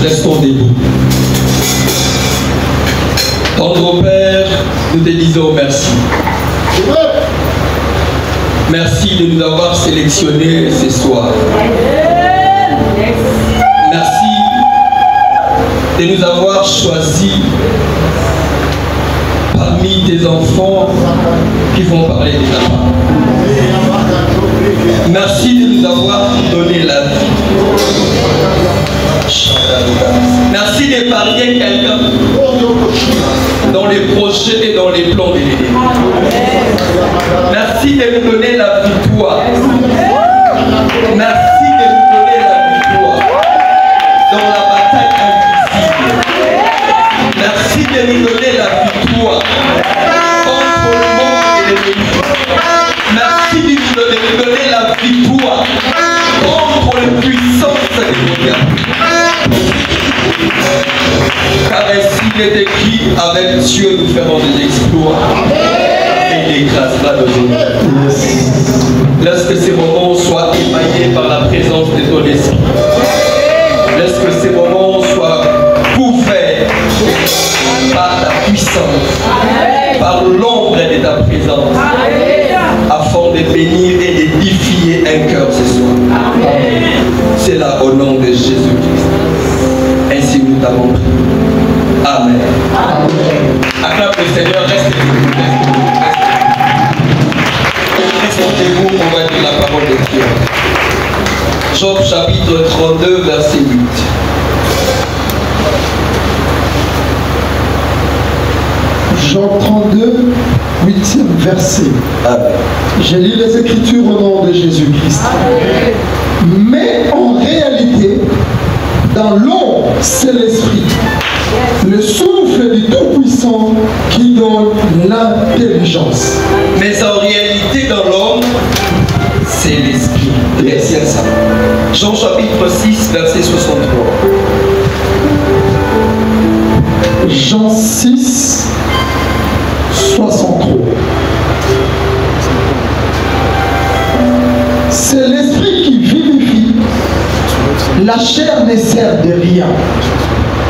Restons debout. Tendre Père, nous te disons merci. Merci de nous avoir sélectionnés ce soir. Merci de nous avoir choisis parmi tes enfants qui vont parler de ta part. Merci de nous avoir donné la vie. Merci d'épargner quelqu'un dans les projets et dans les plans de l'ennemi. Merci de nous donner la victoire. Merci de nous donner la victoire dans la bataille invisible. Merci de nous donner la victoire contre le monde et l'ennemi. Merci de nous donner la victoire contre les puissances des regards. Car ainsi il est écrit, avec Dieu nous ferons des exploits et il écrasera nos ennemis. Laisse que ces moments soient émaillés par la présence de ton esprit. Laisse que ces moments soient couverts par ta puissance, par l'ombre de ta présence, afin de bénir et d'édifier un cœur ce soir. C'est là au nom de Jésus-Christ. Ainsi nous t'avons prié. Amen. Acclame le Seigneur, restez debout. Restez-vous, on va dire la parole de Dieu. Job chapitre 32, verset 8. Job 32, 8e verset. Amen. J'ai lu les Écritures au nom de Jésus-Christ. Mais en réalité, dans l'ombre, c'est l'Esprit, le souffle du Tout-Puissant qui donne l'intelligence. Mais en réalité, dans l'homme, c'est l'Esprit. Retiens ça. Jean chapitre 6, verset 63. Jean 6, 63. C'est l'Esprit qui vivifie. La chair ne sert de rien.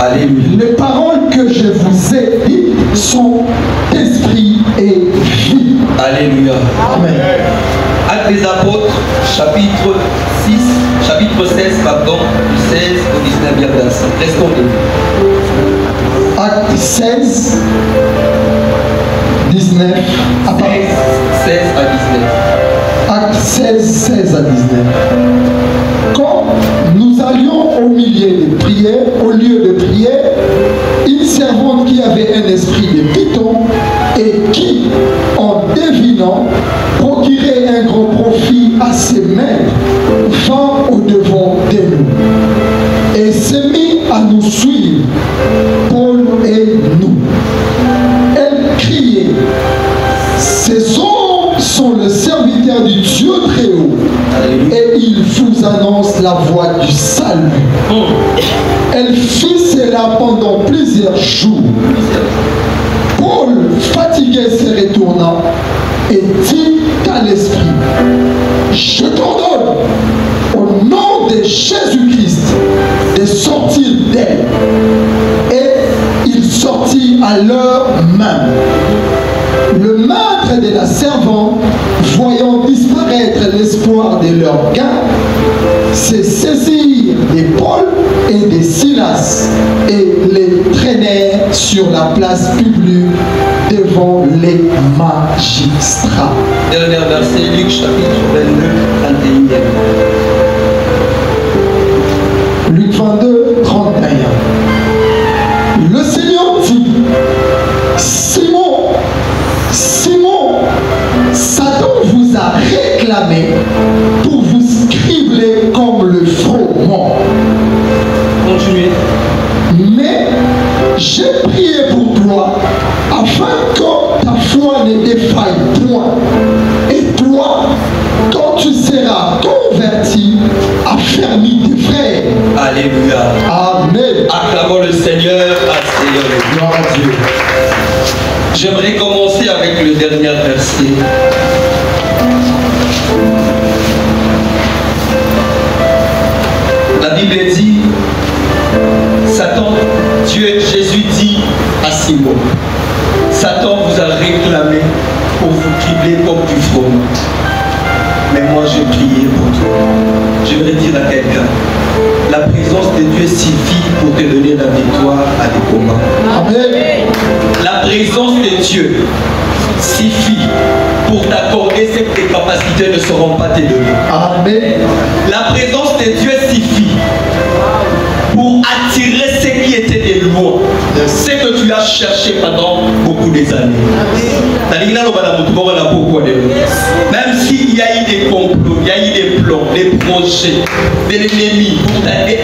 Alléluia. Les paroles que je vous ai dites sont esprit et vie. Alléluia. Amen. Actes des apôtres, chapitre 16, pardon, du 16 au 19e verset. Restons debout. Acte 16, 19 à 16 à 19. Acte 16, 16 à 19. Quand nous allions au milieu de prière, au lieu de prière, une servante qui avait un esprit de python et qui, en devinant, procurait un gros profit à ses maîtres, vint au-devant de nous et se mit à nous suivre, Paul et nous. Elle criait, ces hommes sont le serviteur du Dieu très haut et ils vous annoncent la voie du salut. Elle fit cela pendant plusieurs jours. Paul, fatigué, se retourna et dit à l'esprit, je t'ordonne au nom de Jésus-Christ de sortir d'elle. Et il sortit à l'heure même. Le maître de la servante, voyant disparaître l'espoir de leur gain, se saisirent de Paul et de Silas et les traînèrent sur la place publique devant les magistrats. Dernier verset, Luc chapitre 22, 31. Luc 22, 31. Le Seigneur dit, Simon, Simon, Satan vous a réclamé pour vous cribler comme le froment. Continuez. Mais j'ai prié pour toi afin que ta foi ne défaille point. Et toi, quand tu seras converti, affermis tes frères. Alléluia. Amen. Acclamons le Seigneur, Seigneur. Gloire à Dieu. J'aimerais commencer avec le dernier verset. Satan, Jésus dit à Simon, Satan vous a réclamé pour vous cribler comme du fromage. Mais moi j'ai prié pour toi. Je voudrais dire à quelqu'un, la présence de Dieu suffit pour te donner la victoire à des combats. Amen. La présence de Dieu suffit pour t'accorder ce que tes capacités ne seront pas te données. Amen. La présence de Dieu suffit pour attirer ce qui était des lois, ce que tu as cherché pendant beaucoup des années. Même s'il y a eu des complots, il y a eu des plans, des projets de l'ennemi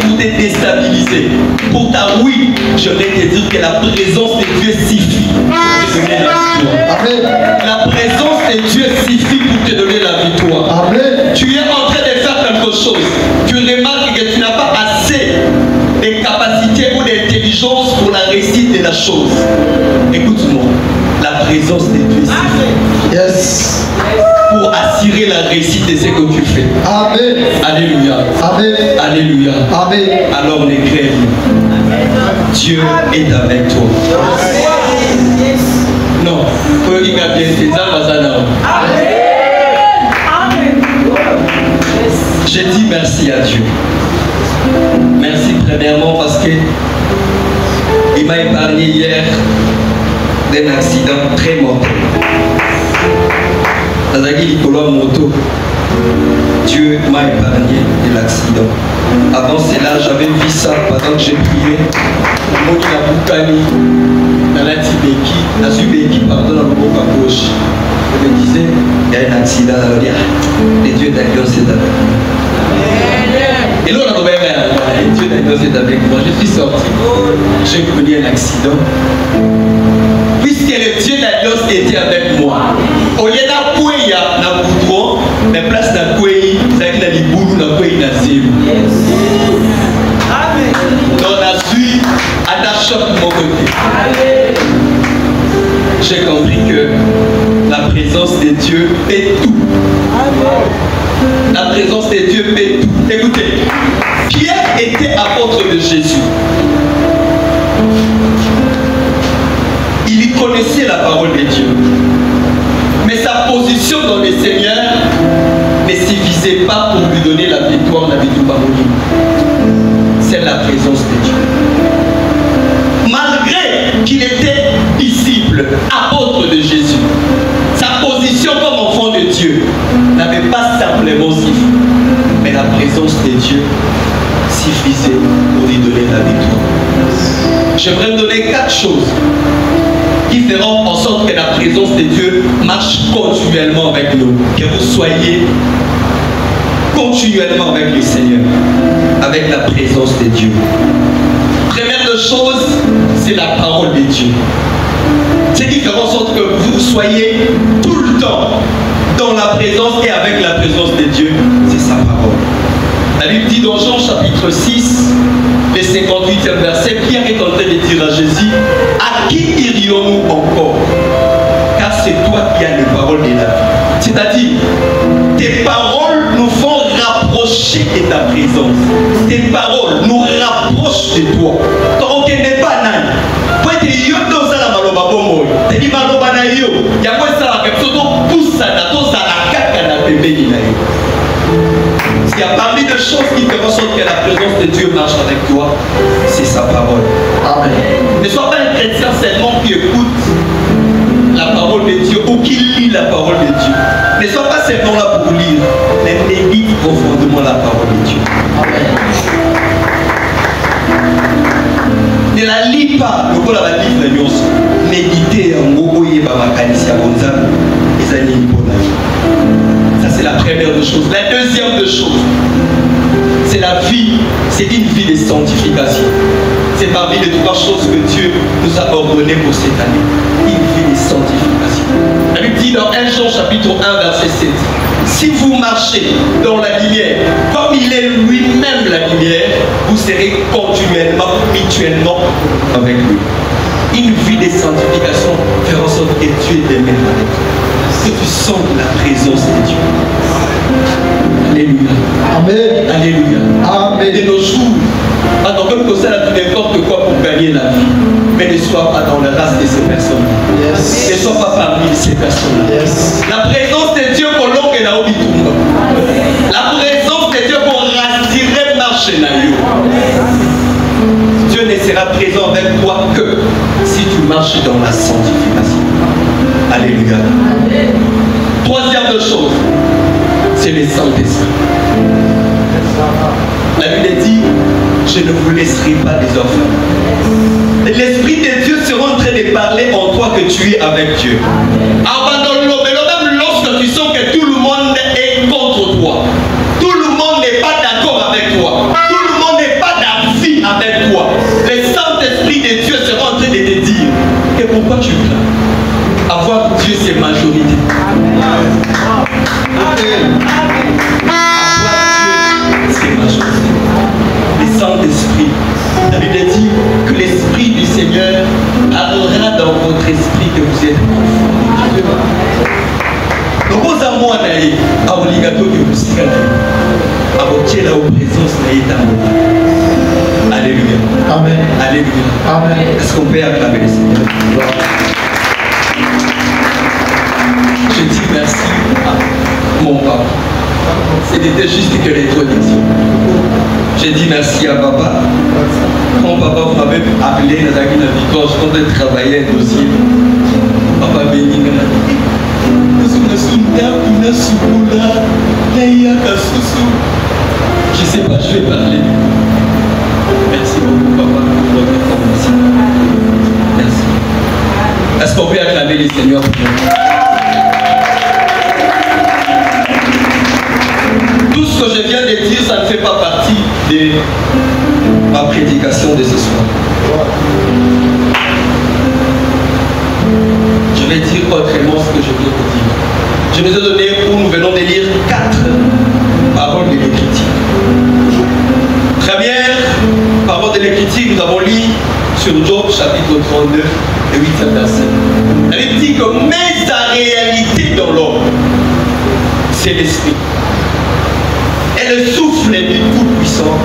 pour te déstabiliser, pour ta oui, je vais te dire que la présence de Dieu suffit pour te donner la victoire. La présence de Dieu suffit pour te donner la victoire. Amen. Tu es en train de faire quelque chose, tu remarques que tu n'as pas assez de capacités ou d'intelligence pour la réussite de la chose. Écoute-moi, la présence de Dieu suffit. Yes. Pour assurer la réussite de ce que tu fais. Amen. Alléluia. Amen. Alléluia. Amen. Alors ne crève. Dieu est avec toi. Non. Je dis merci à Dieu. Merci premièrement parce que il m'a épargné hier d'un accident très mortel. Moto. Dieu m'a épargné de l'accident. Avant cela, j'avais vu ça pendant que j'ai prié. Pardon, dans le mot à gauche. Je me disais, il y a un accident à dire. Et Dieu d'Alliance est avec moi. Et là, on a Dieu d'Alliance est avec moi. Je suis sorti. J'ai connu un accident. Puisque le Dieu d'Alliance était avec moi, au lieu d'appuyer na boudron, mais place d'appuyer, c'est que la liboulou n'appuie na zéro. Donc la suite, à ta choc de mon côté. J'ai compris que la présence de Dieu fait tout. La présence de Dieu fait tout. Écoutez, Pierre était apôtre de Jésus. Il connaissait la parole de Dieu. Mais sa position dans le Seigneur ne suffisait pas pour lui donner la victoire, la victoire. C'est la présence de Dieu. Malgré qu'il était disciple, apôtre de Jésus, sa position comme enfant de Dieu n'avait pas simplement suffi. Mais la présence de Dieu suffisait pour lui donner la victoire. J'aimerais donner 4 choses qui feront en sorte que la présence de Dieu marche continuellement avec nous. Que vous soyez continuellement avec le Seigneur, avec la présence de Dieu. Première chose, c'est la parole de Dieu. Ce qui fera en sorte que vous soyez tout le temps dans la présence et avec la présence de Dieu, c'est sa parole. La Bible dit dans Jean chapitre 6, le 58e verset, Pierre est en train de dire à Jésus, à qui irions-nous encore? Car c'est toi qui as les paroles de la vie. C'est-à-dire, tes paroles nous font rapprocher de ta présence. Tes paroles nous rapprochent de toi. Donc, il n'est pas nan. Pour être yo dans la maloba bomo, t'es dit maloba na yo. Il y a quoi ça quelque chose de pousse ça, dans la caca na bébé na yo. S'il y a parmi de choses qui feront en sorte que la présence de Dieu marche avec toi, c'est sa parole. Amen. Ne sois pas un chrétien seulement qui écoute la parole de Dieu ou qui lit la parole de Dieu. Ne sois pas seulement là pour lire, mais médite profondément la parole de Dieu. Amen. Ne la lis pas, le coup la livre la nuance. Méditez en gogo yeba makanisi ya bonzambe ezali mpona yo. Ça c'est la première des choses. La deuxième des choses, c'est la vie, c'est une vie de sanctification. C'est parmi les 3 choses que Dieu nous a ordonnées pour cette année. Une vie de sanctification. La Bible dit dans 1 Jean chapitre 1 verset 7, si vous marchez dans la lumière, comme il est lui-même la lumière, vous serez continuellement, mutuellement avec lui. Une vie de sanctification fait en sorte que Dieu est même avec toi. Que tu sens la présence de Dieu. Alléluia. Amen. Alléluia. Amen. De nos jours, en tant que ça, tu n'importe quoi donner la vie. Mais ne sois pas dans la race de ces personnes. Ne sois pas parmi ces personnes. La présence de Dieu pour l'homme et la obitumba. La présence de Dieu pour rassurer marche naïo. Dieu ne sera présent avec toi que si tu marches dans la sanctification. Alléluia. Troisième chose, c'est le Saint-Esprit. La Bible dit, je ne vous laisserai pas des orphelins. L'Esprit de Dieu sera en train de parler en toi que tu es avec Dieu. Abandonne-le, même lorsque tu sens que tout le monde est contre toi. Tout le monde n'est pas d'accord avec toi. Tout le monde n'est pas d'avis avec toi. Le Saint-Esprit de Dieu sera en train de te dire que pourquoi tu crains. Avoir Dieu, c'est majorité. Avoir Dieu, c'est majorité. Le Saint-Esprit, la Bible dit que l'Esprit du Seigneur parlera dans votre esprit que vous êtes enfants de Dieu. Donc, aux amours, à obligato que vous signez, à votre présence, alléluia. Amen. Alléluia. Amen. Est-ce qu'on peut acclamer le Seigneur? Je dis merci à mon papa. C'était juste que l'introduction. J'ai dit merci à papa. Quand papa m'avait appelé dans la victoire, je comptais travailler un dossier. Papa béni. Je sais pas, je vais parler. Merci beaucoup papa pour votre information. Merci. Est-ce qu'on peut acclamer les Seigneurs? Tout ce que je viens de dire, ça ne fait pas partie de ma prédication de ce soir. Je vais dire autrement ce que je viens de dire. Je vous ai donné où nous venons de lire 4 paroles de l'Écriture. Première parole de l'Écriture, nous avons lu sur Job chapitre 39 et 8e verset. Elle dit que mais sa réalité dans l'homme, c'est l'esprit. Et le souffle du Tout-Puissant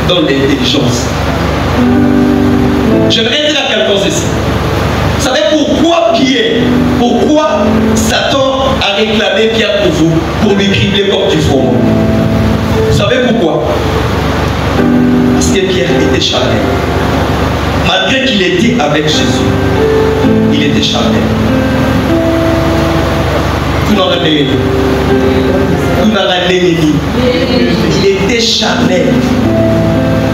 dans l'intelligence. J'aimerais dire à quelqu'un ceci. Vous savez pourquoi Pierre, pourquoi Satan a réclamé Pierre pour vous, pour lui cribler comme du froment? Vous savez pourquoi? Parce que Pierre était charnel. Malgré qu'il était avec Jésus, il était charnel. Vous n'en avez il était charnel.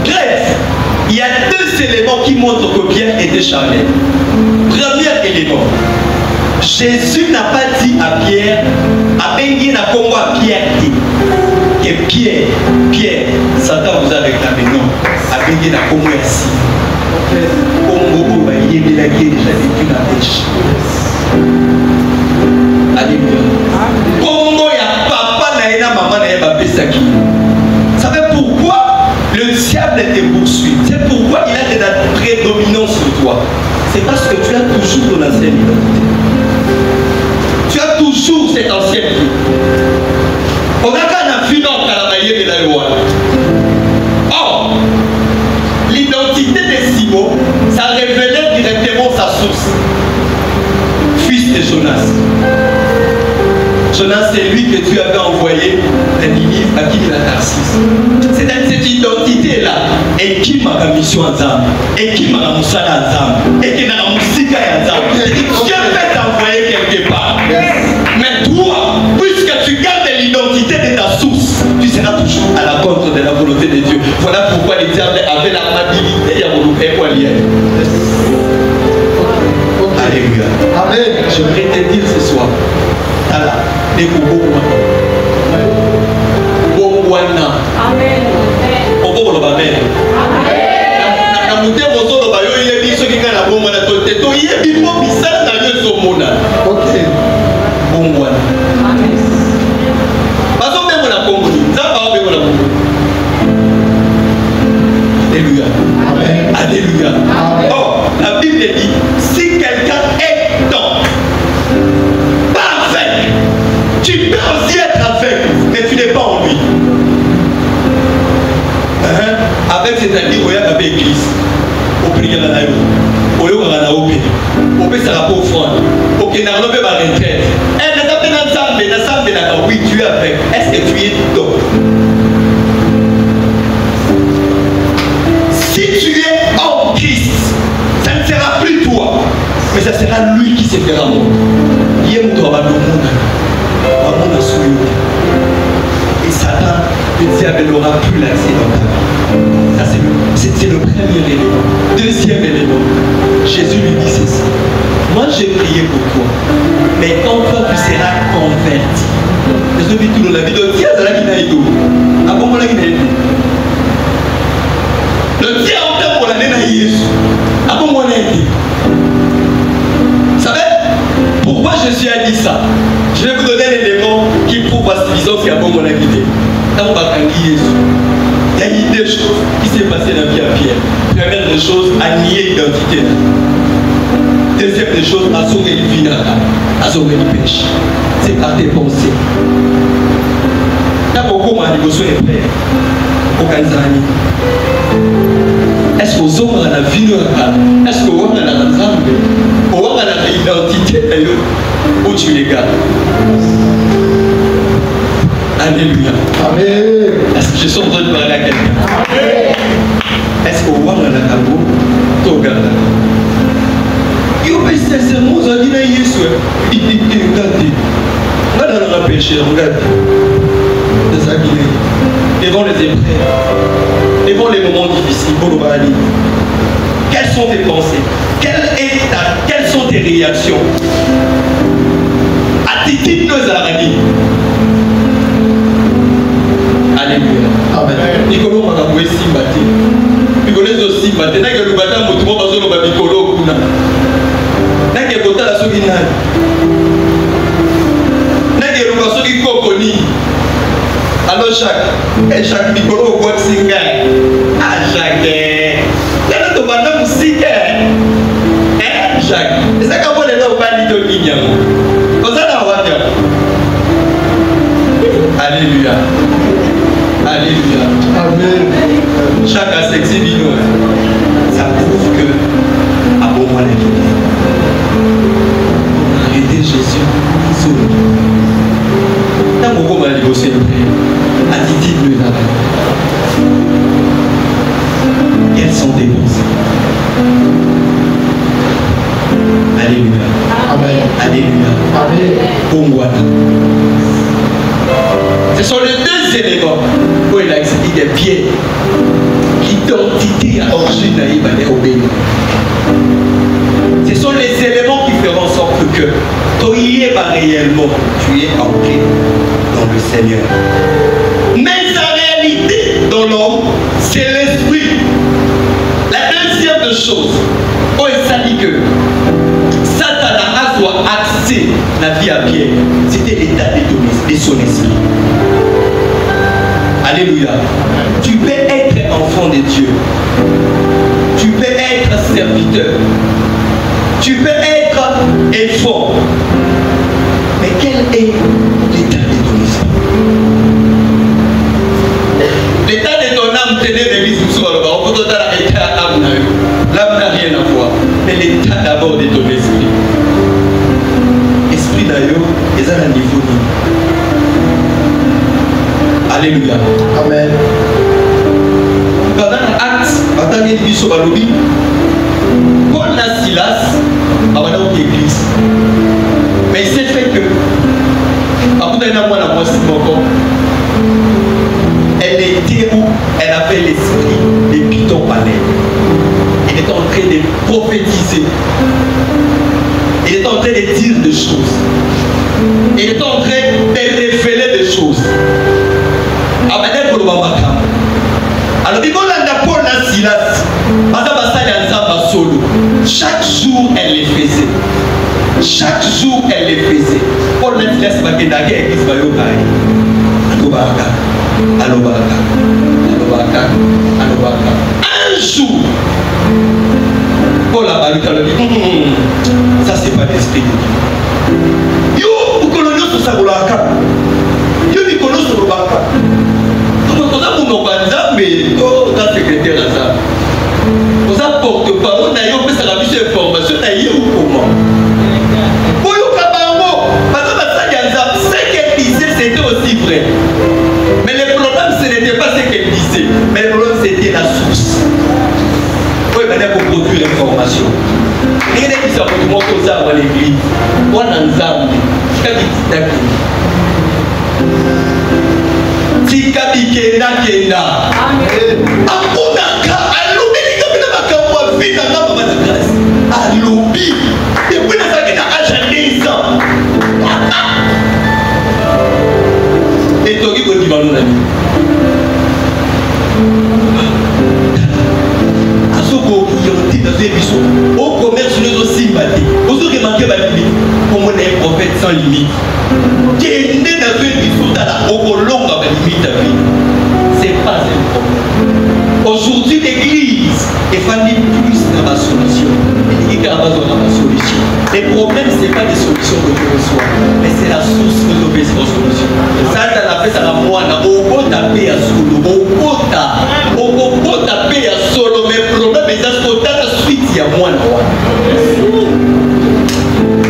Bref, il y a 2 éléments qui montrent que Pierre était charnel. Premier élément, Jésus n'a pas dit à Pierre, à Bengué n'a pas à Pierre dit que Pierre, Satan vous a réclamé. Non, à Bengué n'a pas ici. Comme il est déjà vécu la pêche. Alléluia. Comment il y a papa naïna maman naïna besaki. Vous savez pourquoi le diable te poursuit? C'est pourquoi il a de la prédominance sur toi. C'est parce que tu as toujours ton ancienne identité. Tu as toujours cette ancienne vie. On a qu'un affinant dans Calamaïe de la loi. Or, l'identité de Simon, ça révélait directement sa source. Fils de Jonas. Jonas, c'est lui que Dieu avait envoyé à Ninive, à qui il a Tarsis. C'est dans cette identité-là, et qui m'a la mission à Zam, et qui m'a la moussala à Zam, et qui m'a la moussika à Zam. Dieu peut t'envoyer quelque part. Mais toi, puisque tu gardes l'identité de ta source, tu seras toujours à la contre de la volonté de Dieu. Voilà pourquoi les diables avaient l'armabilité à vous faire quoi lier. Alléluia. Amen. J'aimerais te dire ce soir. Tala, amen. Alléluia. Alléluia. Oh, la Bible dit, si quelqu'un est dans tu peux aussi être aveugle, mais tu n'es pas en lui. Avec, c'est-à-dire, regarde avec l'église. au prière à l'aïe. Au lieu de la OP. OP, ça va pas offrande. Ok, n'a pas de retraite. Elle n'a pas d'ensemble, oui, tu es avec. Est-ce que tu es dedans? Si tu es en Christ, ça ne sera plus toi, mais ça sera lui qui se fera moi. Il y a mon travail au monde. Et Satan, le diable n'aura plus l'accès dans ta vie. Ça, c'est le premier élément. Deuxième élément, Jésus lui dit ceci. Moi, j'ai prié pour toi, mais quand toi, tu seras converti. Je dis tout dans la vie de Dieu, c'est là qu'il a été. Ah bon, là, il a été. Le Dieu en termes pour l'année de Jésus. Ah bon, moi, il a été. Vous savez pourquoi Jésus a dit ça? Je vais vous donner l'élément qui prouve la suffisance qu'il y a bon, moi, il a été. Quand on va Jésus, il y a eu des choses qui s'est passées dans la vie à Pierre. Première des choses, à nier l'identité. Deuxième des choses, à sauver le vie, à sauver le péché. C'est par tes pensées. Quand on a négocié les frères, au Kanzani, est-ce que vous avez la vie, est-ce que vous avez la rambe, vous avez l'identité où tu les gardes? Alléluia. Amen. Est-ce que je suis en train de parler à quelqu'un? Amen. Est-ce que vous avez la rambe, tu gardes? Mais sincèrement, vous avez dit à Jésus, regardez, regardez dans le péché, regardez. Devant les épreuves, devant les moments difficiles, quelles sont tes pensées? Quelles sont tes réactions? Attitude nous a dit. Alléluia. Amen. Nicolas m'a avoué Simbati. Nicolas aussi Simbati. N'a que le bâtard m'a trouvé parce que nous avons Nicolas Kuna. N'a que le bâtard la souris. N'a que le bâtard qui coconi. Alors Jacques Nicolas au bois de Singa. Ah Jacques. Là nous avons musique. Hein Jacques. Et ça quand on est là au bas de Ligna. Comme ça là on va dire. Alléluia. Alléluia. Amen. Chaque a sexy bino. Ça prouve que à bon moment arrêtez Jésus. Dans mon moment négocier le prix. Attitude de la quelles sont tes pensées? Alléluia. Amen. Alléluia. Amen. Ce sont les deux éléments où il a expliqué des pieds. L'identité à origine d'Aïbane obéi. Ce sont les éléments qui feront en sorte que réellement tu es ancré dans le Seigneur. Mais en réalité, dans l'homme, c'est l'esprit. La deuxième des choses, où il dit que Satan a soit accès la vie à Pierre, c'était l'état de son esprit. Alléluia. Tu peux être enfant de Dieu. Tu peux être serviteur. Tu peux être effort. Mais quel est l'état de ton esprit? L'état de ton âme, tenez l'église sur le bas. On peut dire l'état de l'âme. L'âme n'a rien à voir. Mais l'état d'abord de ton esprit. Esprit d'ailleurs, ils ont un niveau. Alléluia. Amen. Pendant l'acte, pendant qu'il dit sur Balobi, Paul et Silas, avant dans l'église. Mais il s'est fait que, après d'un mois, la moitié encore, elle était où elle avait l'esprit des pitons palais. Il était en train de prophétiser. Il était en train de dire des choses. Il était en train de révéler des choses. Alors, il y Paul et Silas. Chaque jour, elle les faisait. Chaque jour, elle les faisait. Paul et Silas, un jour, Paul a dit, ça c'est pas l'esprit de Dieu. Yo, vous connaissez ce saboulaka. Yo, vous connaissez ce saboulaka. Vous avez mon secrétaire à ça. Vous avez porte tika bikenda kenda amonaka alobi likabina makambo avina nga mama de grâce alobi depuis nazalaki na age ya 10 ans etoki kondima no na bino azokokiyonti nazoye biso au commerce nozosimba te ozoremarke balimite komona ye prophète sans limite kende nazoye biso tala okolonga balimite ya vie c'est pas un problème aujourd'hui l'église efandi plus na basolution elingi kaka bazwa na basolution les problèmes c'est pas des solutions que tu reçois mais c'est la source que topesi basolution satana apesaka mwana okota mpe ya solo okokota mpe ya solo mais problème eza kotala suite ya mwana wana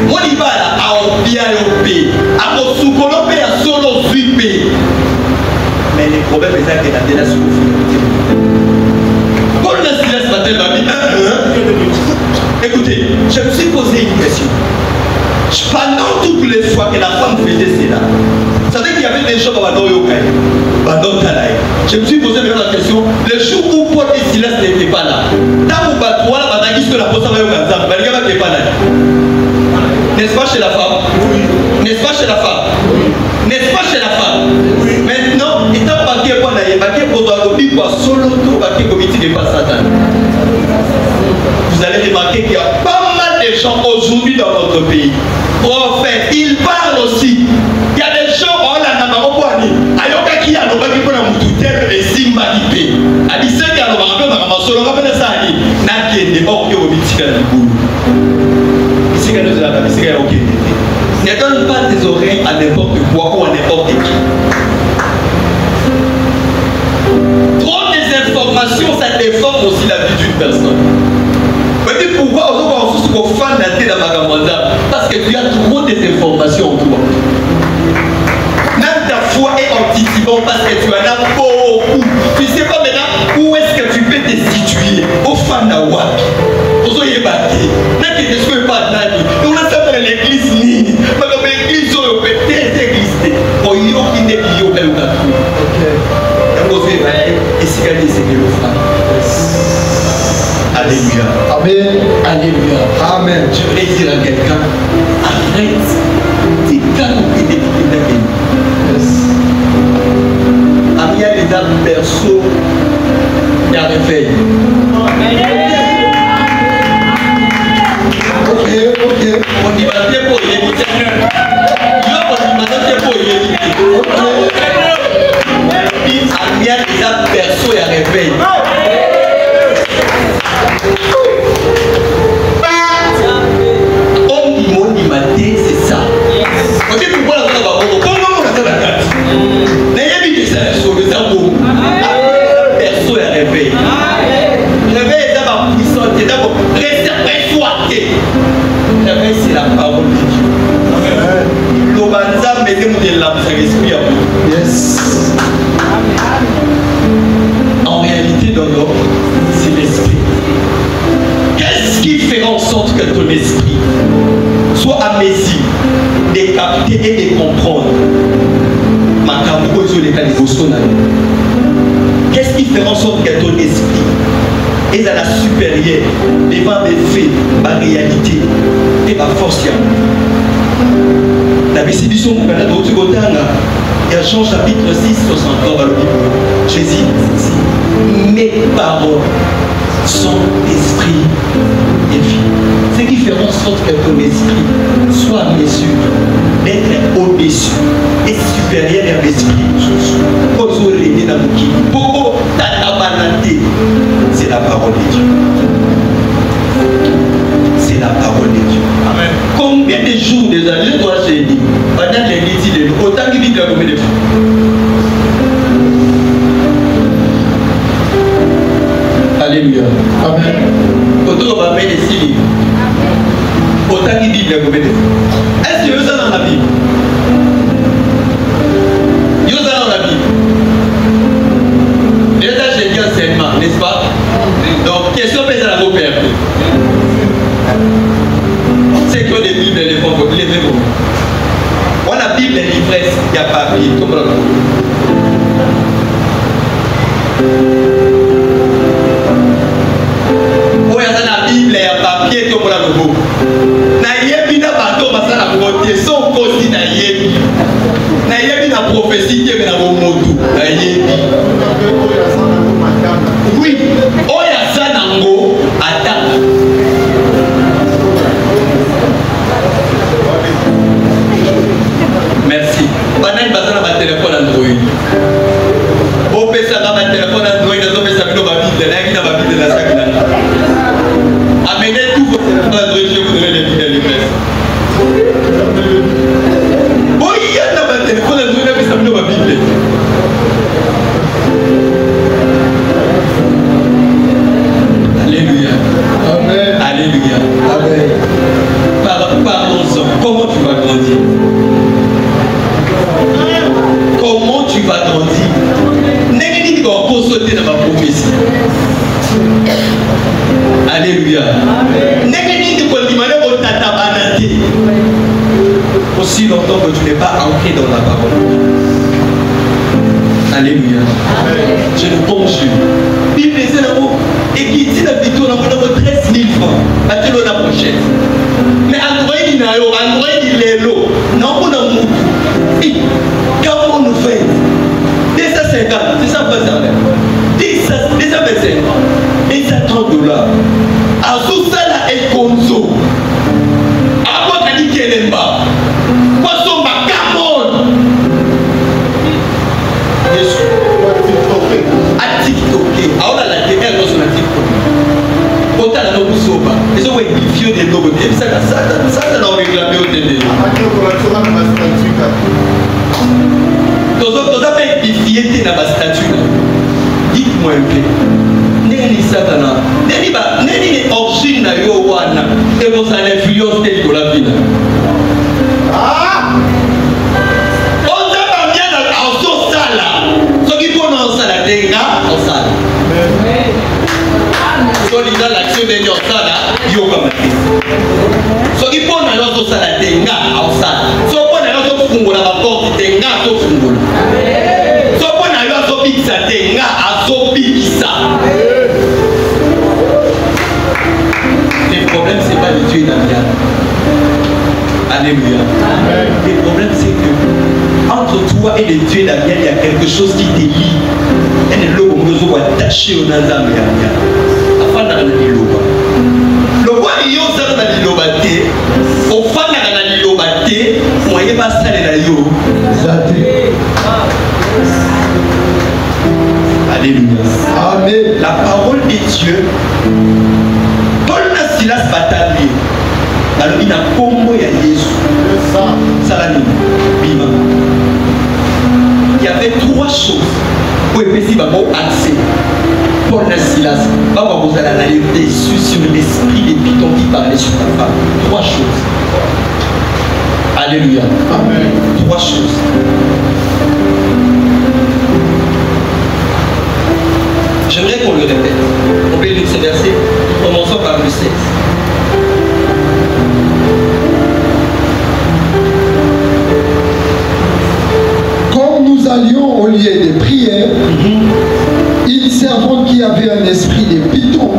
molibala aobia yo mpe akosukolo mpe ya solo zwi mpe mais les problèmes ezaki na nde na sukofia Paul na Silas matin babi écoutez, je me suis posé une question. Pendant toutes les fois que la femme faisait cela, ça veut dire qu'il y avait des gens qui je me suis posé la question, le jour où Paul et Silas n'étaient pas là, tant ou pas toi, que la poste n'était pas là. N'est-ce pas chez la femme? N'est-ce pas chez la femme? N'est-ce pas chez la femme? Maintenant, étant baqué pour la baqué pour toi, solo tout baqué comme il n'est pas Satan. Vous allez remarquer qu'il y a pas mal de gens aujourd'hui dans notre pays. Prophète, il parle aussi. Il y a des gens, oh là, ayoka qui a l'obaki pour la moutoutelle et simbalipé. A dit c'est qu'il y a l'obaki pour la masolo, rappelez ça, n'a qui est hors que au mitika du boulot. Ici, quand nous sommes là, ici, il y a ok. Ne donne pas tes oreilles à n'importe quoi ou à n'importe qui. Trop des informations, ça déforme aussi la vie d'une personne. Mais pourquoi on se fan la tête dans ma gamanda? Parce que tu as trop des informations en toi. Même ta foi est anticipante parce que tu en as beaucoup. Tu ne sais pas maintenant où est-ce que tu peux te situer. Au fan de Wapi. Au soyez battu. N'a que tu ne sois pas d'année. Nous on a ça dans l'église ni. Mais comme l'église on peut peut-être exister. Pour y avoir qui n'est pas yo pelu katu. OK. Donc on fait et si gagner c'est que le frère. Alléluia. Amen. Alléluia. Amen. Je voudrais dire à quelqu'un, arrête. Dis calme et député. Amia les âmes perso, il y a réveil. Ok. On y va bien pour y éviter. Amia les âmes perso, il y a réveil. C'est ça. On dit pourquoi la femme va comment on a fait la carte. N'ayez mis des sur le cerveau. Perso est réveillé. Réveil est d'abord puissant, c'est d'abord restez persuadé. Réveil c'est la parole de Dieu. L'obanza mettez-nous de l'âme, c'est l'esprit à vous. Yes. En réalité, dans l'homme, c'est l'esprit. Qu'est-ce qui fait en sorte que ton esprit soit à mesure de capter et de comprendre qu'est-ce qui fait en sorte que ton esprit est à la supérieure devant mes faits, ma réalité et ma force? La bénédiction il y a Jean chapitre 6, 63 Jésus dit, mes paroles sont esprit et vie. Ce qui fait en sorte que ton esprit soit à mesure d'être au-dessus et supérieur à l'esprit. C'est la parole de Dieu. C'est la parole de Dieu. Amen. Combien de jours, des années, toi, j'ai dit, pendant l'église de nous, autant qu'il dit combien de fois? Alléluia. Amen. Autant on va mettre les 6 livres. Autant qu'il dit combien de fois? Est-ce que vous êtes dans la Bible? Vous êtes dans la Bible. Déjà, j'ai dit enseignement, n'est-ce pas? Donc, question pèse à la vos pères. C'est quoi des Bibles, les pauvres? On a Bible, l'ivresse, il y a papier. Oh, il y a la Bible, il y a papier, tout le monde. Naïebi na bateau, ça la côté, son cause naïebi. Naïebi na prophétie qui est na motu. Naïebi. Oui, oh, il y a ça nango, attends. Merci. Pendant que vous avez un téléphone Android, vous pouvez avoir un téléphone Android, vous pouvez avoir un Bible, amenez tous vos téléphones Android, je vais vous donner les Bibles et les presses. Oh, il y a un téléphone Android, vous pouvez avoir une Bible. Alléluia. Amen. Alléluia. Amen. Pardon, comment tu vas grandir? Comment tu vas grandir? N'est-ce pas encore sauter dans ma prophétie? Alléluia. N'est-ce pas demander au tatabanate? Aussi longtemps que tu n'es pas ancré dans la parole. Alléluia. Je ne conjure. Bible c'est là-haut. Et qui dit la vidéo, on a 13 000 francs. Battez-le la prochaine. Mais Android, il a Android, il est l'eau. Non, on a mou. Et comment on nous fait 250, c'est ça, pas ça. 225, et ça $30. À tout ça, là, et Konzo. À quoi t'as dit qu'elle est bas? Poisson, ma camon. À TikTok. Ah, on a la télé, elle est sur la TikTok. Quand t'as la note soba, ils ont vieux des logos. Ça, on réclamé au télé. Dans un pays bifié dans ma statue, dites-moi un peu. N'est-ce Satana? N'est-ce pas origine na yo wana et vos influences telles que la vie. Ah! On t'a bien en so sala. Ce qui faut dans sala tenga en sala. So lisa l'action de yo sala yo comme. Ce qui faut dans so sala tenga en sala. So pour na so fungula ba porte tenga so fungula. So pour na yo so bikisa tenga aso bikisa. Le problème, c'est pas le Dieu d'Amiens. Alléluia. Le problème, c'est que entre toi et le Dieu d'Amiens, il y a quelque chose qui te lie. Et le logo nous a attaché au Nazam et Amiens. Afin de le loba. Le roi Yo Zara na lilobate. Au fan na lilobate. Moyen pas ça na yo. Zate. Alléluia. Amen. La parole de Dieu. Paul na Silas bataille. Alors il a combo ya Jésus. Salami. Bima. Il y avait trois choses pour épaiser Babo accès. Paul na Silas. Baba vous allez aller dessus sur l'esprit des pitons qui parlaient sur ta femme. Trois choses. Alléluia. Amen. Trois choses. J'aimerais qu'on le répète. On peut lire ce verset. Commençons par le 16. Quand nous allions au lieu de prière, une servante qui avait un esprit de python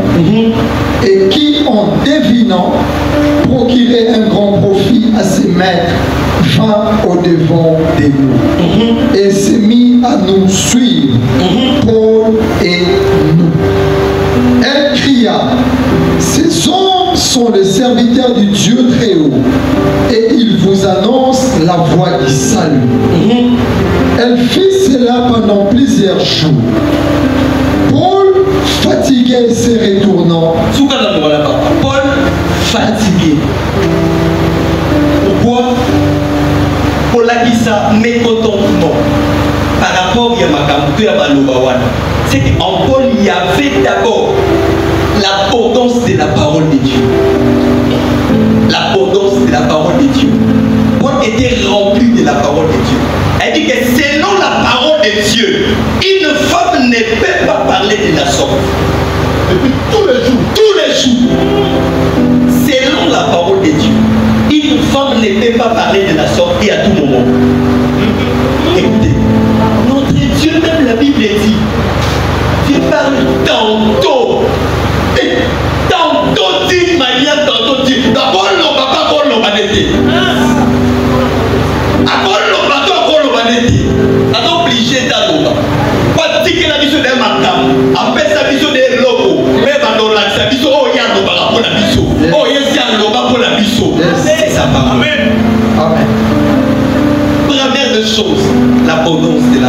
et qui, en devinant, procurait un grand profit à ses maîtres, vint au-devant de nous et s'est mis à nous suivre, Paul et nous. Elle cria, ces hommes sont les serviteurs du Dieu très haut et ils vous annoncent la voie du salut. Elle fit cela pendant plusieurs jours. Paul, fatigué, se retournant. Paul, fatigué. Pourquoi? Pour la ça mécontentement par rapport à ma. C'est qu'en Paul, il y avait d'abord l'abondance de la parole de Dieu. L'abondance de la parole de Dieu. Paul était rempli de la parole de Dieu. Elle dit que selon la parole de Dieu, une femme ne peut pas parler de la sorte. Depuis tous les jours, selon la parole de Dieu, une femme ne peut pas parler de la sorte et à tout moment.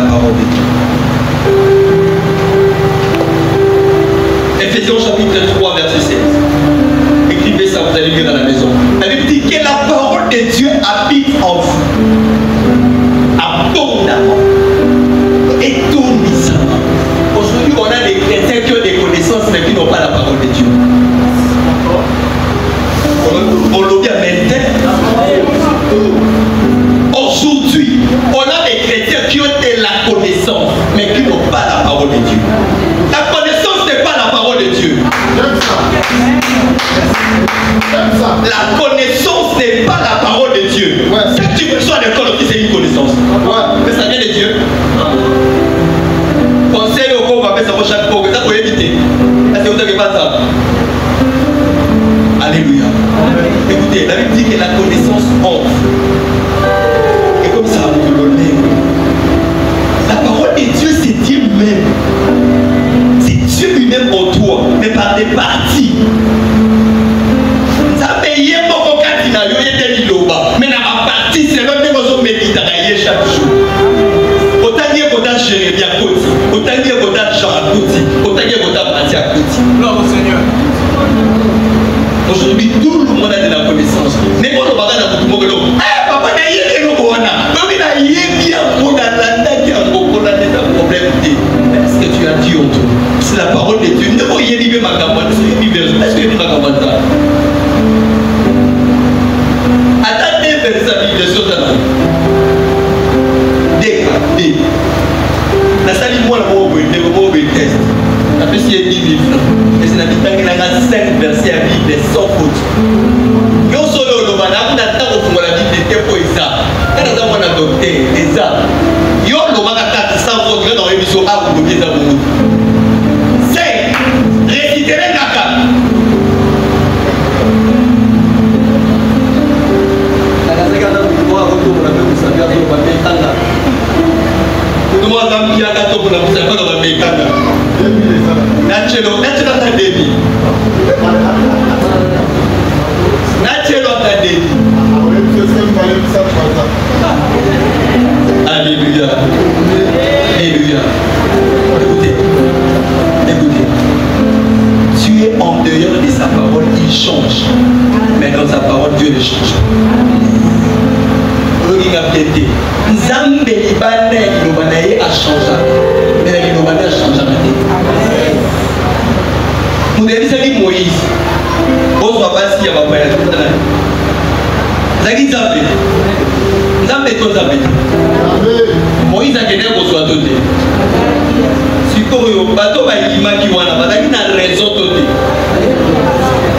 la parole de Dieu. Ephésiens chapitre 3, verset 16. Écrivez ça, vous allez lire à la maison. La Bible dit que la parole de Dieu habite en vous. Abondamment. Étourdissamment. Aujourd'hui, on a des chrétiens qui ont des connaissances mais qui n'ont pas la parole de Dieu. On l'a bien maintenant. Aujourd'hui, on a des chrétiens qui ont de la connaissance mais qui n'ont pas la parole de Dieu. La connaissance n'est pas la parole de Dieu. La connaissance n'est pas la parole de Dieu. Si tu reçois l'école aussi, c'est une connaissance. Mais ça vient de Dieu. Conseil au corps, on va faire ça pour chaque fois. Ça pour éviter. Est-ce que vous n'avez pas ça? Alléluia. Écoutez, la Bible dit que la connaissance entre. Et comme ça, on peut l'honneur. La parole de Dieu, c'est Dieu même. C'est Dieu lui-même en toi, mais par des parties. Ça paye beaucoup quand il a eu des liloba. Mais dans ma partie, c'est l'homme qui va méditer chaque jour. Autant dire qu'on a Jérémie à côté, autant dire qu'on a Jean à côté, autant dire qu'on a Matthieu à côté. Gloire au Seigneur. Aujourd'hui, tout le monde a de la connaissance. Mais quand on va dans le monde, papa, il y a des gens qui ont problème. Est-ce que tu as Dieu en toi? C'est la parole de Dieu. Ne voyez pas ma campagne. Est-ce que tu as ma campagne? Attendez vers sa Bible de Sotana. Des. La salle, moi, la mot test. La fait si elle dit 10 000 francs. Et c'est la Bible qui a 5 versets à Bible sans faute. Non solo le madame, on attend au fond la Bible était pour ça. Elle a d'abord un docteur, et ça. Yo le madame sans faute, dans l'émission A, vous devez savoir. 5. Réciter les naka. La seconde, vous devez avoir retour, on a fait vous savoir, on va faire ça. Nous devons avoir un petit gâteau pour la vous savoir, on va faire ça. Nachelo ta debi. Nachelo ta debi. Alléluia. Alléluia. Écoutez. Tu es en dehors de sa parole, il change. Mais dans sa parole, Dieu ne change pas. Nzambe libana ilobana ye a changé. Mais l'ilobana a changé. Vous avez dit Moïse. On ne voit pas s'il y a un voyage. Zagi Nzambe. Nzambe est ton Nzambe. Moïse a gagné pour soi tout. Si vous avez un bateau, vous avez une raison tout.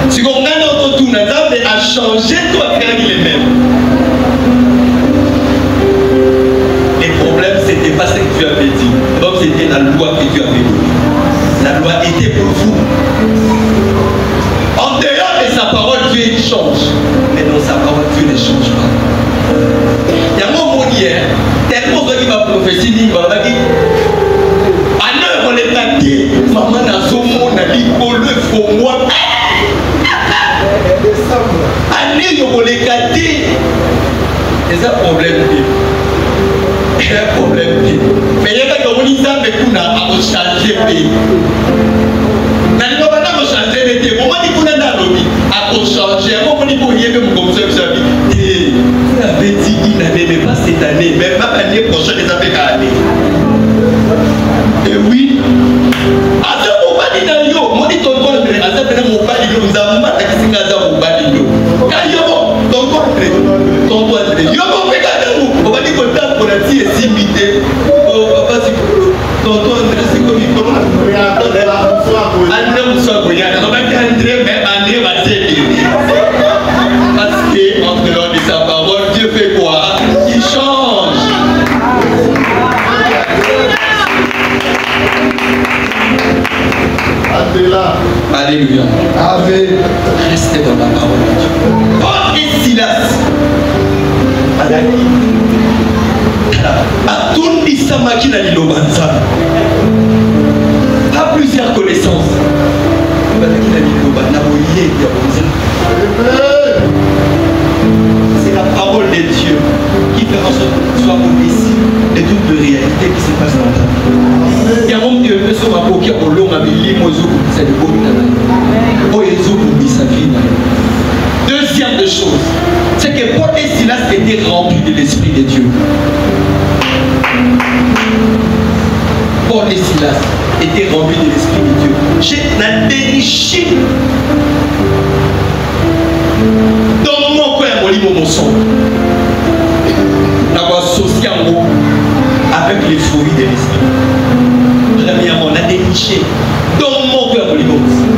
Si vous avez un autre Nzambe a changé, toi, faire les mêmes. Les problèmes, ce n'était pas ce que tu avais dit. Donc, c'était la loi que tu avais donnée. La loi était pour vous. En dehors de sa parole, Dieu change. Mais dans sa parole, Dieu ne change pas. Il y a un moment hier, tellement de gens qui m'a prophétisé, il m'a dit, à l'heure, on est tâté, maman n'a son monde, n'a dit, pour le faux moi. À l'heure, on est tâté. C'est ça le problème. C'est un problème. Mais il y a des gens qui ont changé le pays. Mais nous avons changé le pays. Comment dit qu'on a changé? À changer. Comment dit qu'on y est même comme ça? Vous avez dit une année, mais pas cette année. Mais pas l'année prochaine, les avez qu'à aller. Et oui. À ce moment, il y a un yo. Moi, dit ton contre. À ce moment, il y a un mat qui s'est casé au bas du yo. Car yo, ton contre. Ton contre. Yo, on fait qu'à vous. On va dire qu'on t'a pour la tige et s'imiter. Oh, papa, c'est quoi? Tonton André, c'est comme il faut. André Moussa Goyana. On va dire André, mais André va s'aider. Parce que, entre l'ordre de sa parole, Dieu fait quoi? Il change. Alléluia. Restez dans la parole de Dieu. Paul et Silas. Pas plusieurs connaissances. C'est la parole de Dieu qui fait en sorte que tu sois au-dessus de toute réalité qui se été rempli de l'Esprit de Dieu. J'ai déniché dans mon cœur mon sang. D'avoir associé en gros avec les fruits de l'Esprit. Premièrement, on a déniché dans mon cœur mon sang.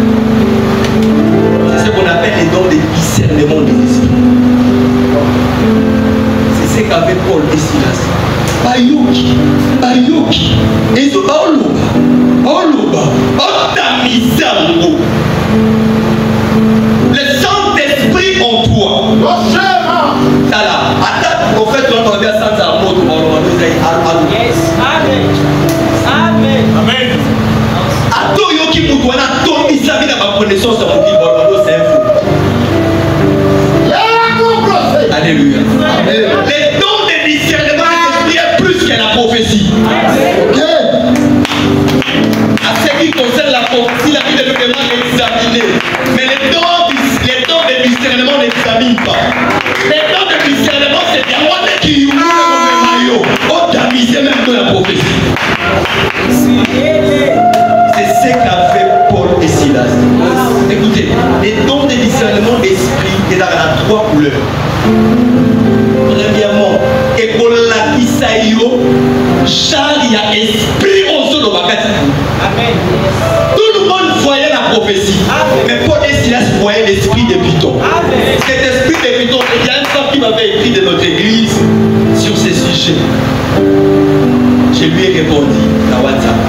C'est ce qu'on appelle les dons de discernement des esprits. C'est ce qu'avait Paul et Silas. Bayoki, et ce Oloba, Otamisango. Le Saint-Esprit en toi. Attends, prophète, on va bien sans amour. Yes, amen. Amen. Amen. Attends, yoki moutouana, tomi sabi na ma connaissance de mon Bordeaux, c'est un fou. Alléluia. Les dons de discernement de l'esprit est plus que la prophétie. Ok. À ce qui concerne la prophétie, la Bible nous demande d'examiner. Mais les dons de discernement n'examinent pas. Les dons de discernement, c'est bien moi qui ouvre mon maillot. On tamisait même de la prophétie. C'est ce qu'a fait Paul et Silas. Écoutez, les dons de discernement d'esprit est dans la 3 couleurs. Premièrement, Ebola Isaïo, Charia, esprit au sol de Bakati. Amen. Tout le monde voyait la prophétie. Amen. Mais Paul et Silas voyaient l'esprit de Python. Amen. Cet esprit de Python, il y a une femme qui m'avait écrit de notre église sur ces sujets. Je lui ai répondu à WhatsApp.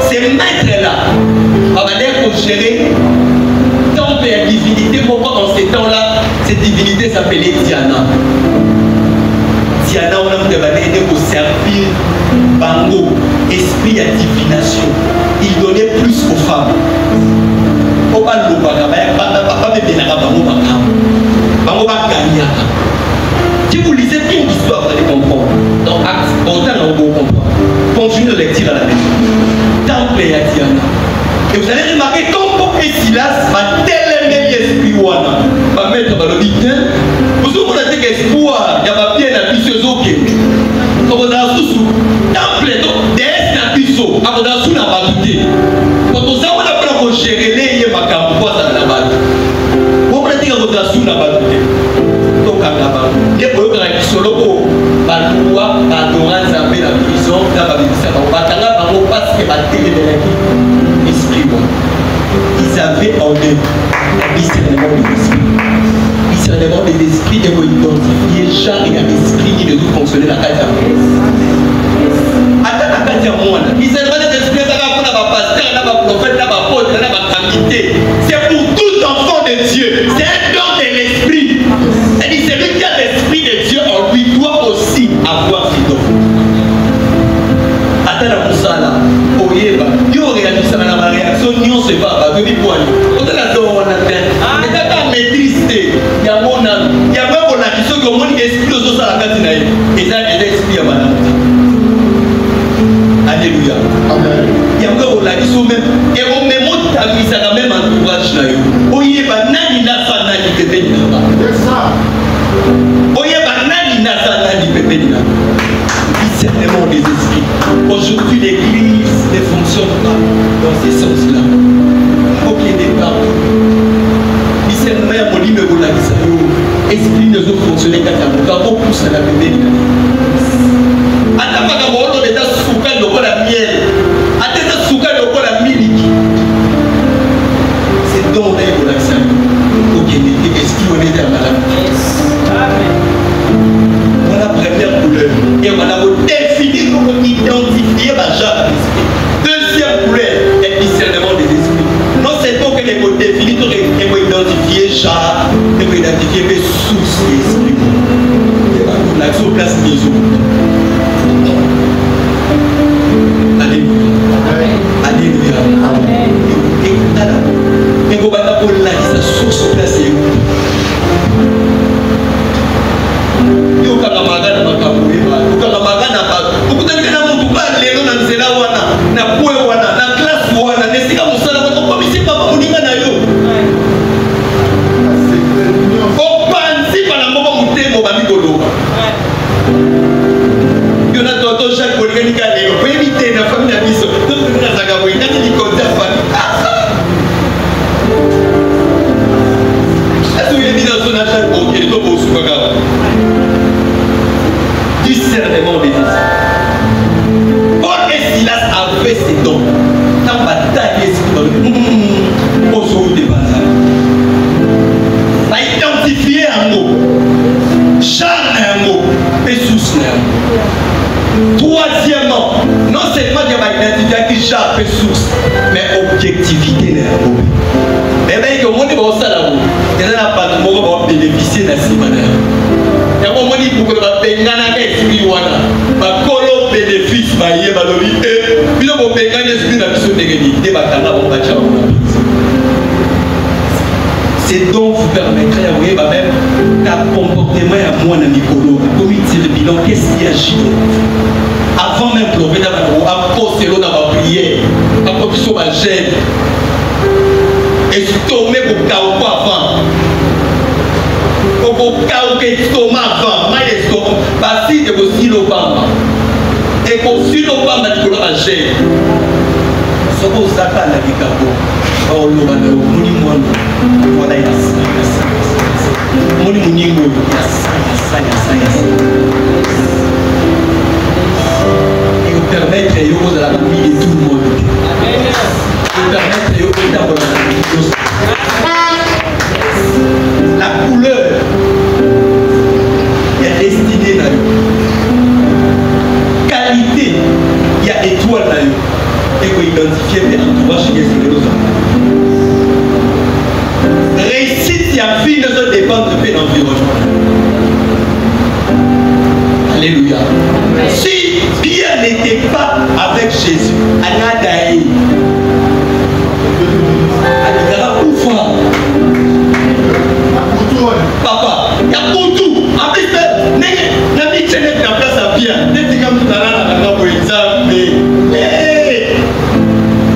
Ces maîtres-là, on va dire qu'on gérait temple et divinité. Pourquoi en ces temps-là, cette divinité s'appelait Diana. Diana, on a demandé de servir Bango, esprit à divination. Il donnait plus aux femmes. Si vous lisez une histoire, vous allez comprendre. Dans Actes, autant on comprend. Continuez de lecture à la maison. Temple et Diana. Et vous allez remarquer comme Paul et Silas va tellement l'esprit wana. Va mettre dans le bitin. Vous avez dit espoir, il y a bien la puceuse au pied. Quand vous avez sous temple, des la puceau, quand vous avez sous la batute. Quand vous avez gérer les macabres, quoi ça la batte. Vous avez dit que vous avez sous la battue. Donc à la batte. Et vous avez dit solo, Baloua, Badoran, Zambé, la prison, la babissa. On va t'en avoir parce que la télé de la vie. Esprit, ils avaient en eux un discernement des esprits. Discernement des esprits et vous identifiez chaque esprit qui ne doit fonctionner dans la case à moi. Attends la case à moi. Discernement des esprits, ça va pour la pasteur, la prophète, la apôtre, la qualité. C'est pour tout enfant de Dieu. C'est un don de l'esprit. C'est-à-dire celui qui a l'esprit de Dieu en lui doit aussi avoir ce don. Attends la moussala. Oyeba. Yo réagit ça dans ma réaction. Nyon se va. Va venir pour aller. On a la don on a fait. Mais t'as pas maîtrisé. Il y a mon âme. Il y a même mon action que mon esprit aux autres à la carte naïve. Et ça est l'esprit à madame. Alléluia. Amen. Il y a même mon action même. Et on met mon tamis à la même entourage naïve. Oyeba nani na fa nani pepe naba. C'est ça. Oyeba nani na fa nani pepe naba. Discernement des esprits. Aujourd'hui, l'église ne fonctionne pas dans ces sens-là. Il faut qu'il y ait des parts. Discernement, il y a mon livre de la esprit ne doit fonctionner qu'à ta mouka. On pousse à la bébé. Attends, pas on est dans ce souka de la miel. Attends, dans ce souka de la miliki. C'est donc là, il faut l'accent. Ok, l'esprit, on est dans la Amen. Voilà la première couleur. Et on va définir comment identifier ma jarre d'esprit. Deuxième couleur, est le discernement des esprits. Non seulement que les mots définis, il faut identifier jarre, il faut identifier mes sources d'esprit. Il faut l'action place maison. discernement des esprits. Paul et Silas avaient ces dons. Dans la bataille, va identifier un mot. Jean un mot. Et sous un mot. Troisièmement, non seulement il va identifier qui Jean et source, mais objectivité d'un mot. Mais bien que mon niveau ça là, il y a pas de mot pour bénéficier de la semaine. Il y a un moment pour que la pengana esprit wana, ba kolo bénéfice ba yé ba lobi et puis le pengana esprit na biso téléguité ba kana ba bacha. C'est donc vous permettrez à vous même ta comportement à moi dans Nicolo, comme il dit le bilan, qu'est-ce qui agit avant même de lever dans la approcher dans la prière, approcher sur ma gêne. Et si tu mets pour chaos avant, pour chaos que tu mets avant, mais parce que tu es le bamba. Et pour si le bamba tu la gêne. Ce que ça va la Nicolo. Oh le bamba, moni moi, voilà il a ça. Moni moningo, il y a ça. Et vous permettre de la famille de tout le monde. Vous permettre de la couleur, il y a destinée là. Qualité, il y a étoile là. Et vous identifiez les entourages chez les autres. Réussite, il y a fille de se dépendre de l'environnement. Alléluia. Si Pierre n'était pas avec Jésus, Anadaï, papa, il y a pour tout. En plus, n'a mis la place à Pierre. N'était comme tout à l'heure, pour exemple.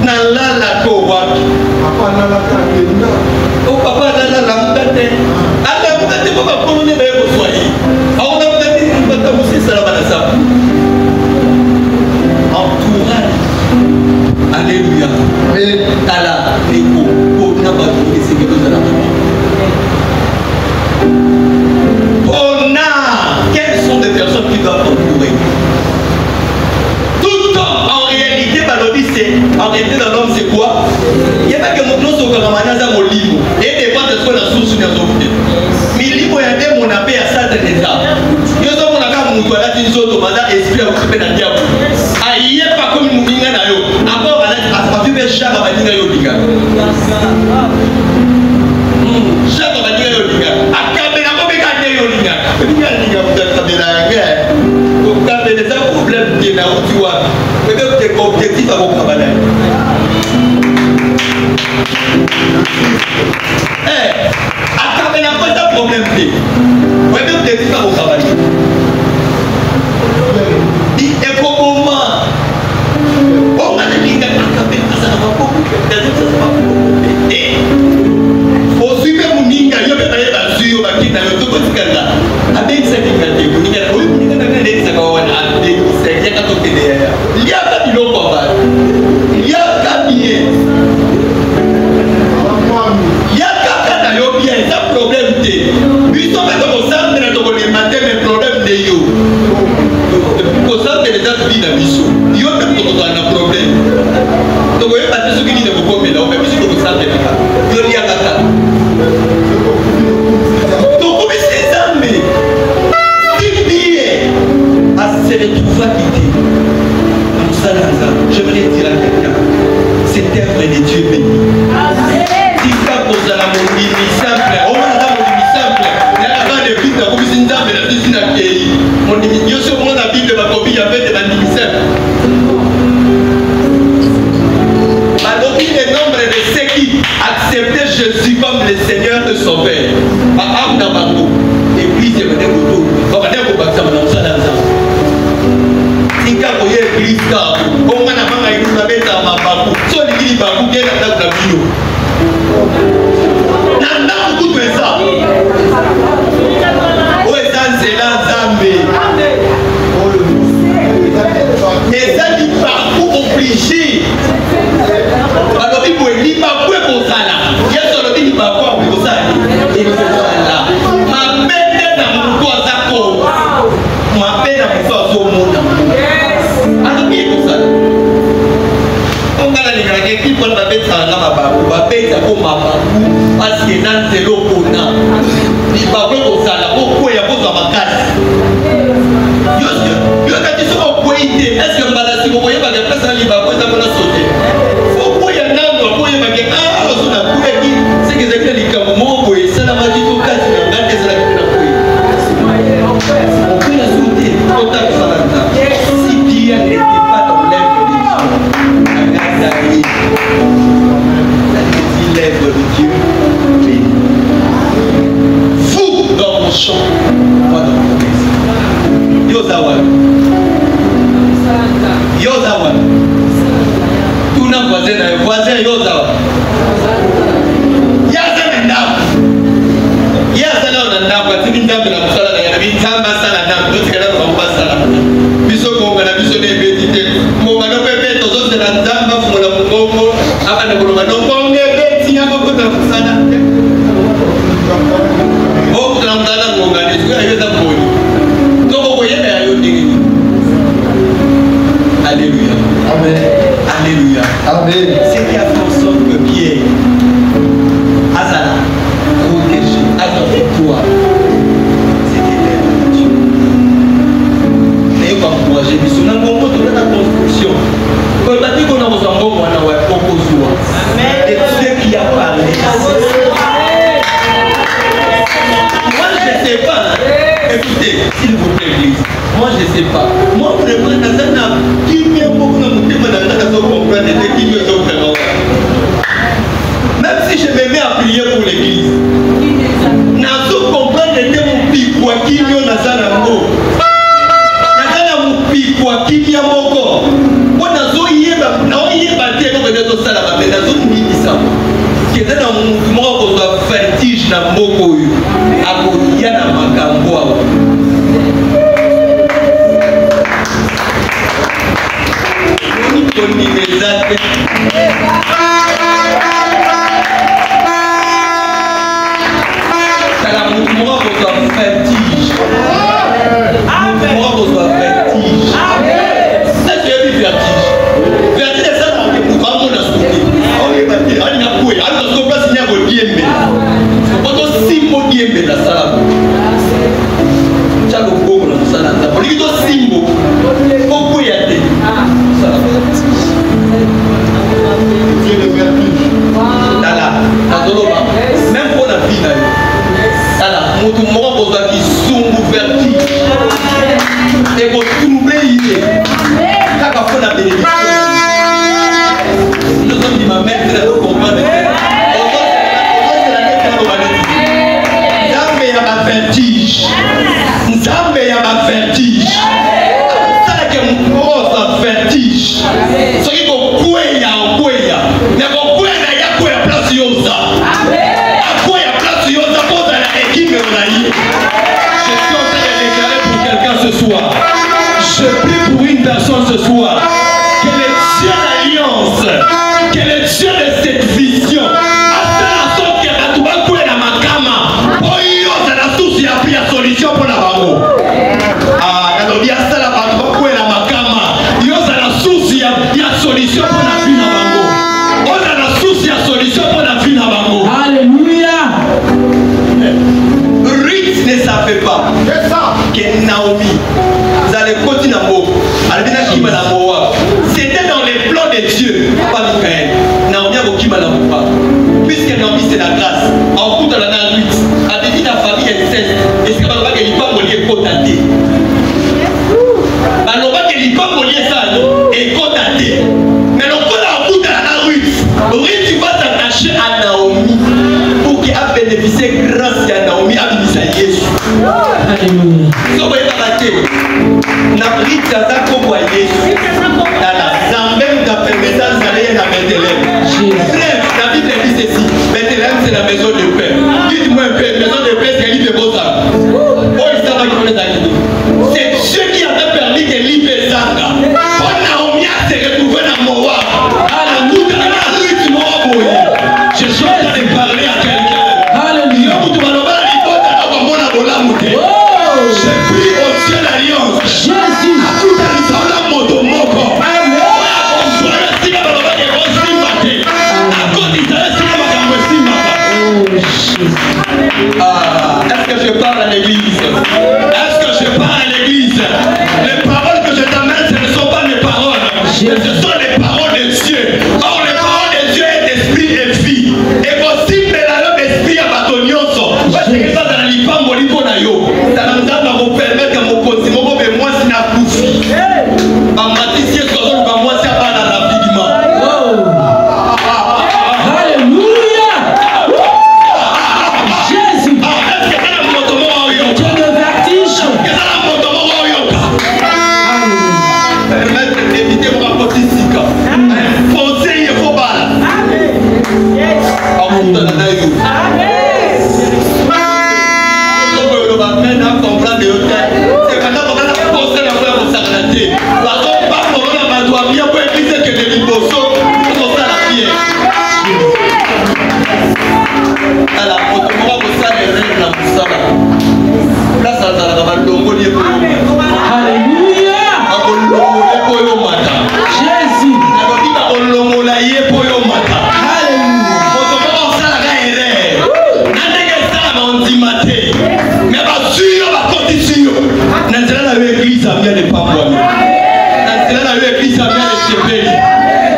Nalala Kowaki. Oh, papa, nalala Moutate. Allah Moutate, papa, pour nous, vous soyez. Alors, on a peut-être dit que vous aussi, ça va ça. Entourage. Alléluia. Mais, Tala, Neko, pour n'a pas trouvé ces choses à la main. Quelles sont les personnes qui doivent entourer? Tout homme, en réalité, en réalité dans l'homme, c'est quoi? Il n'y a pas que mon nom soit comme un mon livre. Et dépend de ce qu'on a sous une autre. Mais le livre, il y a des mon appel à ça de l'État. Il y a des mon appel à mon toilette, une autre, madame, esprit à occuper la diable. Ah, il n'y a pas comme une mouninga na yo. Après, on a vu que chaque maninga yo diga. Chaque maninga yo diga. C'est un problème qui est là où tu vois. Mais même tes objectifs à vos travail. À Kabela, pas de problème. Mais même objectif à vos travail. Et pour moment, on a dit que Kabela, ça ne va pas beaucoup. Et au suivre mon ninga, il y a des sur la qui n'a pas tout ce qu'elle a. Avec cette égalité, vous n'y avez pas eu de il y a qu'à dire il y a qu'à bien. Il y a qu'à dire bien, c'est un problème. Puis on met au centre de le matin, mais problème de you. Au centre de l'état de vie de mission, il y a un problème. Donc, vous voyez, parce que ce qui dit de vous commettre là, on fait plus que vous sentez là. Il y a qu'à dire. Donc, vous mettez ces armes. C'est le trouvailles qui j'aimerais dire à quelqu'un, cette œuvre de Dieu béni. Si ça pose à la monnaie simple, on va la monnaie simple. Il y a la de Bible, la commission d'âme, la cuisine à Kéhi. On dit, il y a sur moi la Bible de ma copie, il y avait de la simple. Alors, il est nombre de ceux qui acceptaient Jésus comme le Seigneur de Sauveur. Et puis, il y a des motos. On va dire qu'on va faire dans ça. Tika koye église ka onga na manga ina beta mabaku so likili baku ke na ta bio na kutu esa o esa nzela nzambe esa di baku obligé balobi boye li baku ekozala yeso lobi li baku ekozala mabende na moto azako mabende na moto azomona awa. Tout na voisin yo zawa. Ya sana ndako. Ya sana na ndako, tini ndako na musala na ya bitamba sana ndako, to tikana na mbasala. Biso konga na biso ne betite. Mo ngano pepe to zo sera ndamba fumula mungongo, aka na kuloba nongonge beti ya ko na musala. Oh, tuna musala ngonga ni sio ayeza poni. Toko koyenda ya yote ngini. Alléluia. Amen. Alléluia. Amen. C'est qui a fait en sorte que Pierre, Azala, protégé, à leur victoire, c'était l'air de Dieu. N'ayez pas encouragé, mais si on a un bon mot de la construction, quand on a dit qu'on a besoin de bon, on a un bon besoin. Et Dieu qui a parlé. Moi, je ne sais pas. Écoutez, s'il vous plaît, l'église. Moi, je ne sais pas. Moi, vraiment, qui vient beaucoup dans mon témoin, même si je me mets à prier pour l'église, nazo comprendre que mon piquois qui vient dans la mot. Nazana mon piquois qui vient moko. Moi, nazo yeba, na yeba te ko beto sala ba mais nazo ni bisa. Que dans mon mouvement ko doit vertige na moko yu. Ako yana makambo. Même pour la vie, mon mort qui sont vertige et vous trouvez idée. Quand on a bénédiction, nous sommes dit ma mère très comprendre. Nzambe ya ma vertige. Nzambe ya ma vertige. Ça que mon corps vertige. Ce qui go kweya kweya. Na go kweya ya kweya place yoza. Ce soir, je prie pour une personne ce soir, que le Dieu d'alliance, que le Dieu de cette vision, a fait en sorte que la Touba la Makama, pour y la source, il y a pris la solution pour la Bango. Ah, il y a ça la Touba la Makama, il y a la source, il y a solution pour la vie na Bango. Il y a la source, il y a solution pour la vie na Bango. Alléluia. Ruth ne savait pas que Naomi, vous allez continuer à mot. C'était dans les plans de Dieu, pas Michael. Naomi a beaucoup mal à puisque Naomi c'est la grâce. En coup de la Ruth, a dit la famille est cesse. Et c'est comme ça qu'elle n'est pas moliée cotaté. Alors qu'elle n'est pas moliée ça et cotaté. Mais le coup en coup de la Ruth, tu vas t'attacher à Naomi pour qu'elle bénéficie grâce à Naomi à Jésus. Alléluia. Si vous voyez dans la tête, n'a pris Zaza comme Jésus. Dans la Zambé, nous appelons Bethléem, vous allez à Bethléem. Bref, la Bible dit ceci. Bethléem, c'est la maison de paix. Dites-moi un peu, maison de paix, c'est l'île de Bozanga. Oh, il s'en va c'est Dieu qui avait permis que l'île de Zanga. Quand Naomi s'est retrouvée dans Moab, à la route de la rue du Moab, je suis en train de parler à quelqu'un. Alléluia. Je prie au Dieu d'alliance. Jésus. Est-ce que je parle à l'église? Est-ce que je parle à l'église? Les paroles que je t'amène, ce ne sont pas mes paroles. Ce sont les paroles de Dieu. Or, les paroles de Dieu est esprit et vie. Et possible la l'esprit à batonioso. Parce que ça dans l'ipambo lipo na yo. Ça nous a pour permettre que mon continent me moi si na koufi. Ma matisier soit dans moi si pas dans la vie du monde. Alléluia. Jésus. Est-ce que ça a mon tomo yo? Tu me vertige. Que ça a mon tomo yo? Permettre d'éviter mon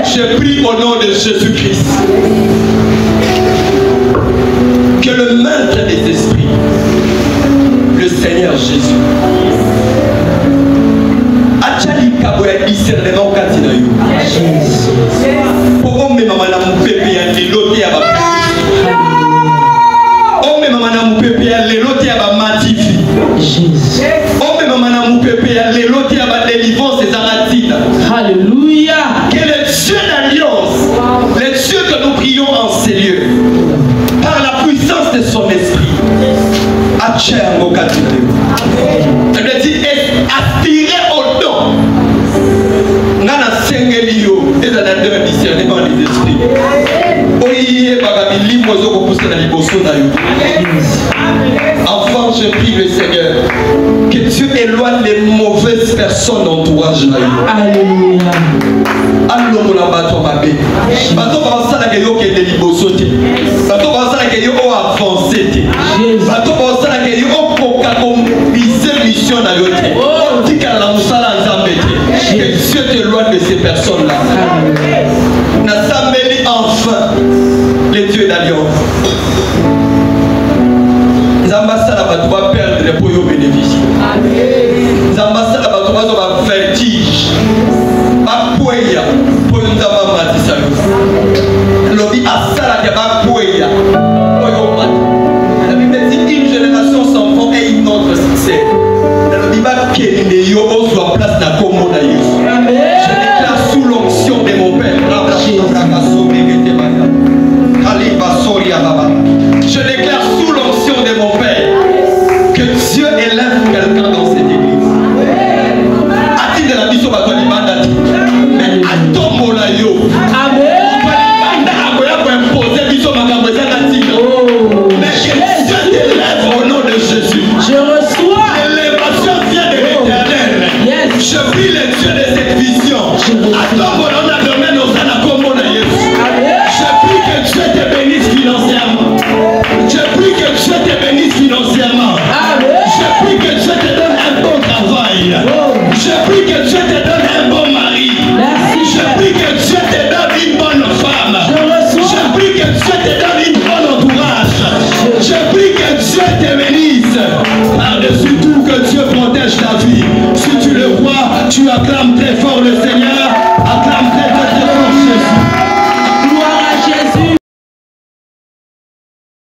Je prie au nom de Jésus-Christ que le maître des esprits, le Seigneur Jésus, Achali Kaboya discernement katina yo. Pour me maman na mpepe ya lelote ya ba. On me maman na mpepe ya lelote ya ba matifi. On me maman na mpepe ya lelote ya ba délivrance et zaratina. Alléluia. Que le Dieu d'alliance, le Dieu que nous prions en ces lieux, par la puissance de son esprit, achève au katina yo. Elle me dit aspirer au don. Nana sengelio et dans la discernement des esprits. Oye bagabili mozo ko pousse na liboso na yo. Enfant, je prie le Seigneur que Dieu éloigne les mauvaises personnes d'entourage na yo. Alléluia. Allo mola bato mabe. Bato ba sala ke yo ke de liboso te. Bato ba sala ke yo o avancer te. Bato ba sala ke yo o koka ko mission na yo te. O tika la musala nzambe te. Que Dieu t'éloigne de ces personnes-là. N'assemblez enfin les dieux d'alliance. Les ambassades doivent perdre pour y bénéficier. Les ambassades doivent vertige. Apoya pour nous avoir matisé. L'objet à ça la apoya. La Bible dit une génération sans fond et une autre succès. Le Bible qui est yo soit place na komo na Yesu. Je déclare sous l'onction de mon Père. Je déclare sous l'onction de mon Père que Dieu élève quelqu'un dans cette église. A-t-il de la mission à toi mais à ton molayo. Amen. Mais que Dieu t'élève au nom de Jésus. Je reçois. L'élévation vient de l'Éternel. Yes. Je prie le Dieu de cette vision. À ton molayo, on a donné nos anakomos na Yesu. Je prie que Dieu te bénisse financièrement. Je prie que Dieu te bénisse financièrement. Je prie que Dieu te donne un bon travail. Je prie que Dieu te donne un bon mari. Je prie que Dieu te donne une bonne femme. Je prie que Dieu te donne une bonne entourage. Je prie que Dieu te bénisse. Par-dessus tout, que Dieu protège ta vie. Si tu le crois, tu acclames très fort le Seigneur.